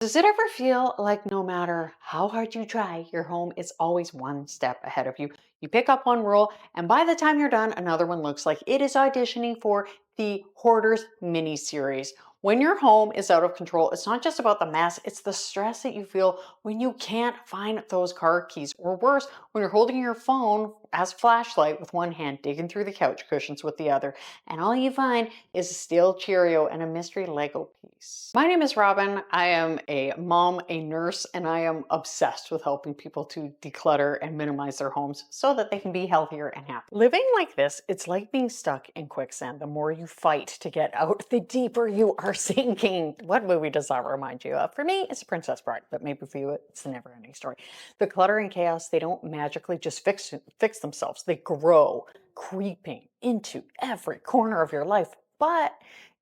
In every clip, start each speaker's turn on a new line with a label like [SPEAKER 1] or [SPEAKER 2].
[SPEAKER 1] Does it ever feel like no matter how hard you try, your home is always one step ahead of you? You pick up one rule, and by the time you're done, another one looks like it is auditioning for the Hoarders mini series. When your home is out of control, it's not just about the mess, it's the stress that you feel when you can't find those car keys, or worse, when you're holding your phone as a flashlight with one hand, digging through the couch cushions with the other, and all you find is a stale Cheerio and a mystery Lego piece. My name is Robyn. I am a mom, a nurse, and I am obsessed with helping people to declutter and minimize their homes so that they can be healthier and happy. Living like this, it's like being stuck in quicksand. The more you fight to get out, the deeper you are sinking. What movie does that remind you of? For me, it's Princess Bride, but maybe for you, it's the never-ending story. The clutter and chaos, they don't magically just fix themselves. They grow, creeping into every corner of your life. But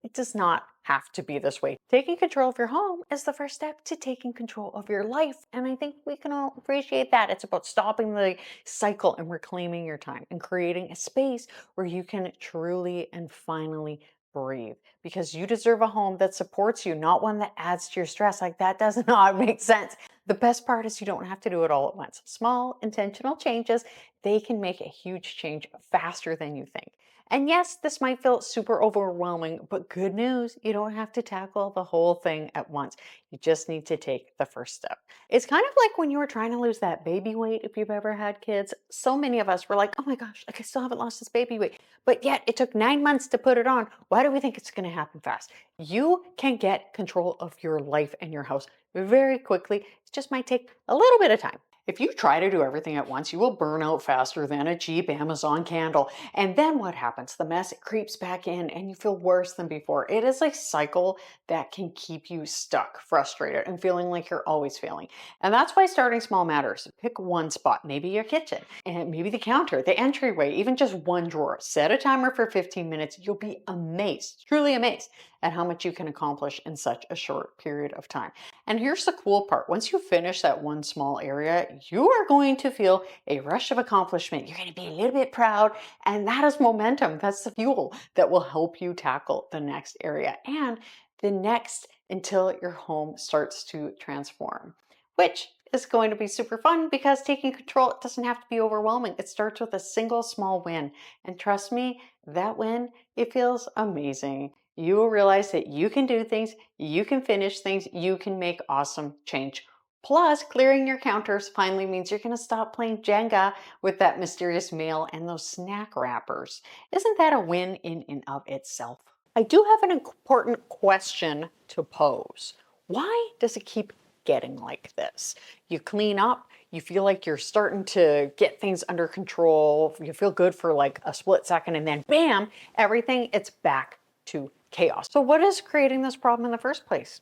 [SPEAKER 1] it does not have to be this way. Taking control of your home is the first step to taking control of your life. And I think we can all appreciate that. It's about stopping the cycle and reclaiming your time and creating a space where you can truly and finally breathe, because you deserve a home that supports you, not one that adds to your stress. Like, that does not make sense. The best part is you don't have to do it all at once. Small intentional changes, they can make a huge change faster than you think. And yes, this might feel super overwhelming, but good news, you don't have to tackle the whole thing at once. You just need to take the first step. It's kind of like when you were trying to lose that baby weight, if you've ever had kids. So many of us were like, oh my gosh, like I still haven't lost this baby weight. But yet it took 9 months to put it on. Why do we think it's going to happen fast? You can get control of your life and your house very quickly. It just might take a little bit of time. If you try to do everything at once, you will burn out faster than a cheap Amazon candle. And then what happens? The mess creeps back in and you feel worse than before. It is a cycle that can keep you stuck, frustrated, and feeling like you're always failing. And that's why starting small matters. Pick one spot, maybe your kitchen, and maybe the counter, the entryway, even just one drawer. Set a timer for 15 minutes. You'll be amazed, truly amazed, at how much you can accomplish in such a short period of time. And here's the cool part. Once you finish that one small area, you are going to feel a rush of accomplishment. You're going to be a little bit proud, and that is momentum. That's the fuel that will help you tackle the next area and the next, until your home starts to transform, which is going to be super fun, because taking control, it doesn't have to be overwhelming. It starts with a single small win. And trust me, that win, it feels amazing. You will realize that you can do things, you can finish things, you can make awesome change. Plus, clearing your counters finally means you're going to stop playing Jenga with that mysterious mail and those snack wrappers. Isn't that a win in and of itself? I do have an important question to pose. Why does it keep getting like this? You clean up, you feel like you're starting to get things under control, you feel good for like a split second, and then bam, everything, it's back to chaos. So what is creating this problem in the first place?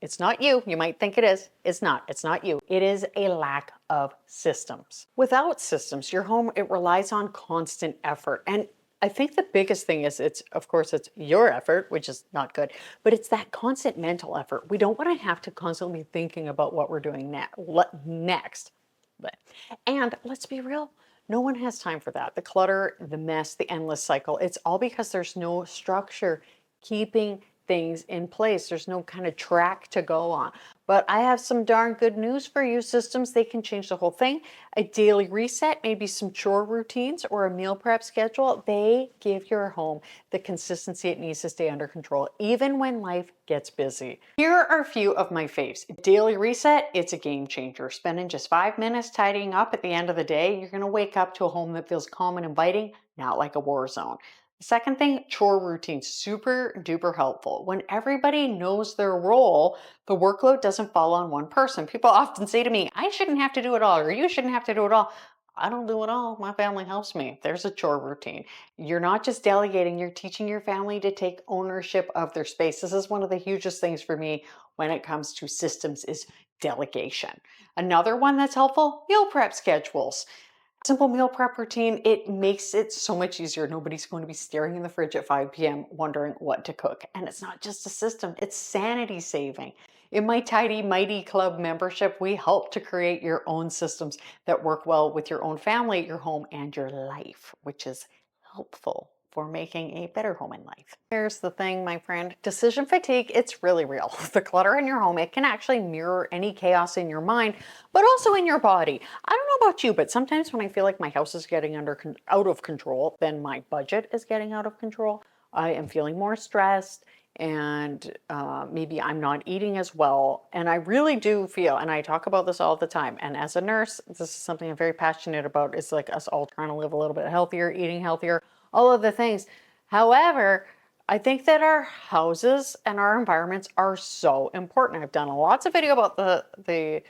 [SPEAKER 1] It's not you. You might think it is. It's not. It's not you. It is a lack of systems. Without systems, your home, it relies on constant effort. And I think the biggest thing is, of course, it's your effort, which is not good, but it's that constant mental effort. We don't want to have to constantly be thinking about what we're doing next. And let's be real, no one has time for that. The clutter, the mess, the endless cycle, it's all because there's no structure keeping things in place. There's no kind of track to go on. But I have some darn good news for you. Systems, they can change the whole thing. A daily reset, maybe some chore routines or a meal prep schedule, they give your home the consistency it needs to stay under control, even when life gets busy. Here are a few of my faves. Daily reset, it's a game changer. Spending just 5 minutes tidying up at the end of the day, you're gonna wake up to a home that feels calm and inviting, not like a war zone. The second thing, chore routines, super duper helpful. When everybody knows their role, the workload doesn't fall on one person. People often say to me, I shouldn't have to do it all, or you shouldn't have to do it all. I don't do it all. My family helps me. There's a chore routine. You're not just delegating, you're teaching your family to take ownership of their space. This is one of the hugest things for me when it comes to systems, is delegation. Another one that's helpful, meal prep schedules. Simple meal prep routine, it makes it so much easier. Nobody's going to be staring in the fridge at 5 p.m. wondering what to cook. And it's not just a system, it's sanity saving. In my Tidy Mighty Club membership, we help to create your own systems that work well with your own family, your home, and your life, which is helpful for making a better home in life. Here's the thing, my friend, decision fatigue, it's really real. The clutter in your home, it can actually mirror any chaos in your mind, but also in your body. I don't know about you, but sometimes when I feel like my house is getting out of control, then my budget is getting out of control. I am feeling more stressed, and maybe I'm not eating as well. And I really do feel, and I talk about this all the time, and as a nurse, this is something I'm very passionate about. It's like us all trying to live a little bit healthier, eating healthier, all of the things. However, I think that our houses and our environments are so important. I've done lots of video about the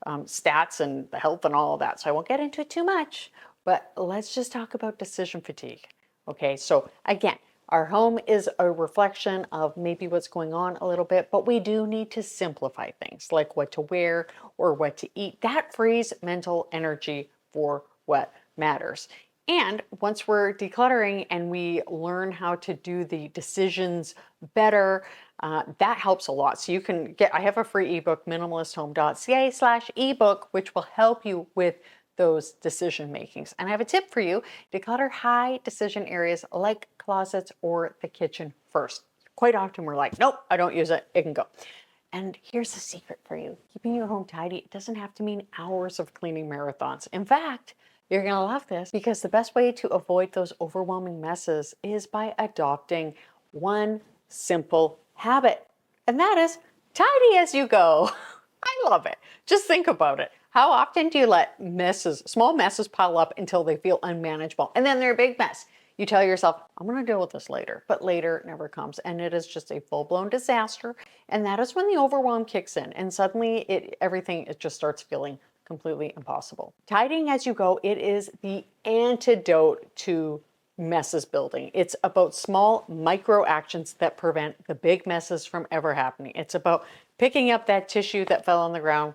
[SPEAKER 1] stats and the health and all of that, so I won't get into it too much, but let's just talk about decision fatigue. Okay, so again, our home is a reflection of maybe what's going on a little bit, but we do need to simplify things like what to wear or what to eat. That frees mental energy for what matters. And once we're decluttering and we learn how to do the decisions better, that helps a lot. So you can get, I have a free ebook, minimalisthome.ca/ebook, which will help you with those decision makings. And I have a tip for you: declutter high decision areas like closets or the kitchen first. Quite often we're like, nope, I don't use it, it can go. And here's the secret for you: keeping your home tidy, it doesn't have to mean hours of cleaning marathons. In fact, you're gonna love this, because the best way to avoid those overwhelming messes is by adopting one simple habit, and that is tidy as you go. I love it. Just think about it. How often do you let messes, small messes, pile up until they feel unmanageable, and then they're a big mess? You tell yourself, I'm going to deal with this later, but later never comes, and it is just a full-blown disaster. And that is when the overwhelm kicks in, and suddenly everything just starts feeling completely impossible. Tidying as you go, it is the antidote to messes building. It's about small micro actions that prevent the big messes from ever happening. It's about picking up that tissue that fell on the ground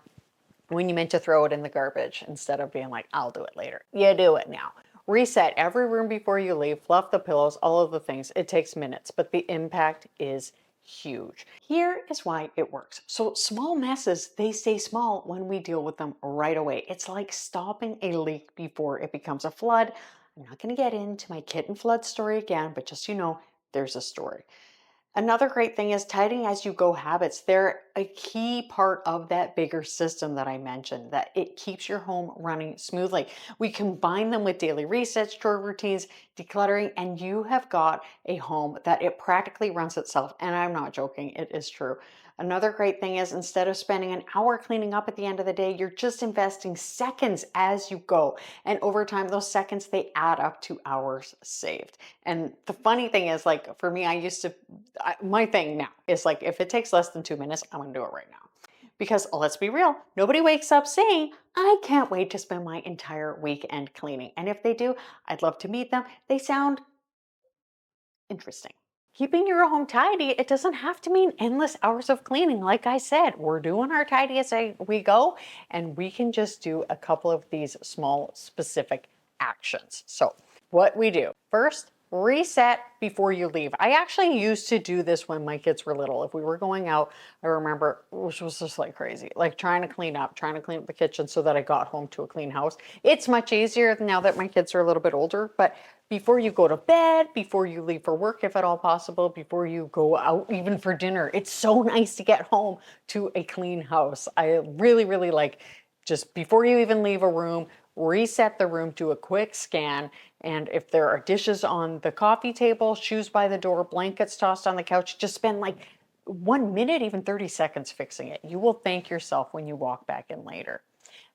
[SPEAKER 1] when you meant to throw it in the garbage, instead of being like, I'll do it later. You do it now. Reset every room before you leave, fluff the pillows, all of the things. It takes minutes, but the impact is huge. Here is why it works. So small messes, they stay small when we deal with them right away. It's like stopping a leak before it becomes a flood. I'm not going to get into my kitten flood story again, but just so you know, there's a story. Another great thing is tidying as you go habits. They're a key part of that bigger system that I mentioned, that it keeps your home running smoothly. We combine them with daily resets, chore routines, decluttering, and you have got a home that it practically runs itself. And I'm not joking, it is true. Another great thing is, instead of spending an hour cleaning up at the end of the day, you're just investing seconds as you go. And over time, those seconds, they add up to hours saved. And the funny thing is, like for me, my thing now is like, if it takes less than 2 minutes, I'm gonna do it right now. Because let's be real, nobody wakes up saying, I can't wait to spend my entire weekend cleaning. And if they do, I'd love to meet them. They sound interesting. Keeping your home tidy, it doesn't have to mean endless hours of cleaning. Like I said, we're doing our tidy as we go, and we can just do a couple of these small specific actions. So what we do first, reset before you leave. I actually used to do this when my kids were little. If we were going out, I remember, which was just like crazy, like trying to clean up the kitchen so that I got home to a clean house. It's much easier now that my kids are a little bit older, but before you go to bed, before you leave for work, if at all possible, before you go out even for dinner, it's so nice to get home to a clean house. I really, really like, just before you even leave a room, reset the room, do a quick scan. And if there are dishes on the coffee table, shoes by the door, blankets tossed on the couch, just spend like 1 minute, even 30 seconds fixing it. You will thank yourself when you walk back in later.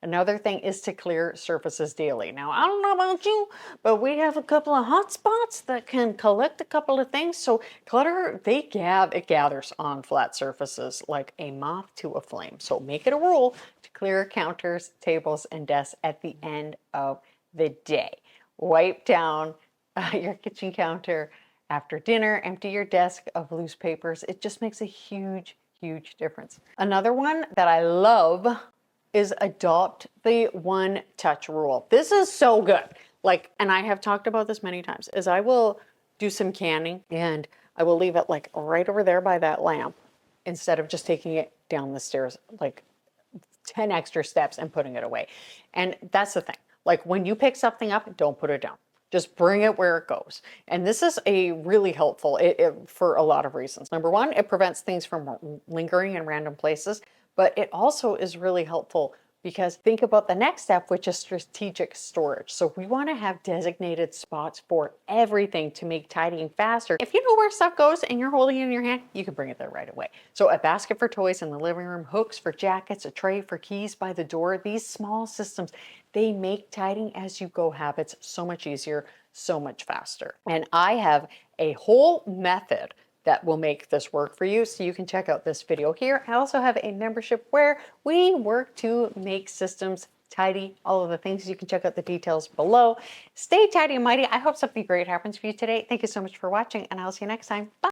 [SPEAKER 1] Another thing is to clear surfaces daily. Now, I don't know about you, but we have a couple of hot spots that can collect a couple of things. So clutter, it gathers on flat surfaces like a moth to a flame. So make it a rule to clear counters, tables, and desks at the end of the day. Wipe down your kitchen counter after dinner, empty your desk of loose papers. It just makes a huge, huge difference. Another one that I love is adopt the one touch rule. This is so good. Like, and I have talked about this many times, is I will do some canning and I will leave it like right over there by that lamp instead of just taking it down the stairs, like 10 extra steps and putting it away. And that's the thing. Like when you pick something up, don't put it down. Just bring it where it goes. And this is a really helpful for a lot of reasons. Number one, it prevents things from lingering in random places, but it also is really helpful because think about the next step, which is strategic storage. So we want to have designated spots for everything to make tidying faster. If you know where stuff goes and you're holding it in your hand, you can bring it there right away. So a basket for toys in the living room, hooks for jackets, a tray for keys by the door. These small systems, they make tidying as you go habits so much easier, so much faster. And I have a whole method that will make this work for you. So you can check out this video here. I also have a membership where we work to make systems tidy, all of the things. You can check out the details below. Stay tidy and mighty. I hope something great happens for you today. Thank you so much for watching, and I'll see you next time. Bye.